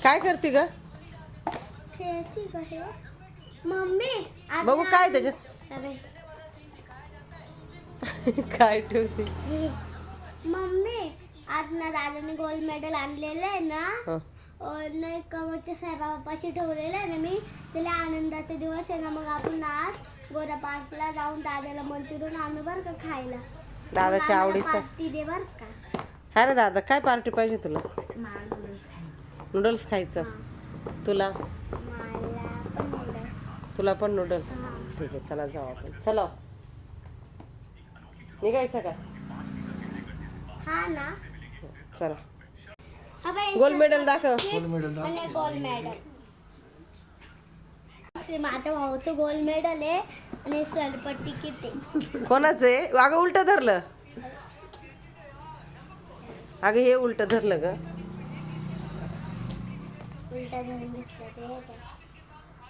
काय करते ग? खेळती बाहेर. मम्मी बघू काय त्याच्यात अरे काय ठेवते. मम्मी आज ना दादाने गोल्ड मेडल आणलेलं आहे ना. हं. नाही कमरच्या साईबाबापाशी ठेवलेलं आहे ना मी. त्याला आनंदाचे दिवस आहे ना. मग आपण आज गोरा पार्कला जाऊन दादाला मंचुरियन आणू बरं का खायला. दादाच्या आवडीचं पार्टी दे बरं का. हा ना दादा, काय पार्टी पाहिजे तुला? नूडल्स खायचं. तुला मला पण नूडल्स. तुला पण नूडल्स. ठीक आहे, चला जाऊ आपण. चला निघायचं का? हा ना. चला. अबे, गोल्ड मेडल दाखव. Gold medal. माझ्या भाऊचं गोल्ड मेडल आहे आणि सलपट्टी किती. कोणाचं आहे? अगं उलट धरलं. अगं हे उलट धरलं ग. उलटा धरून घेतलं ते.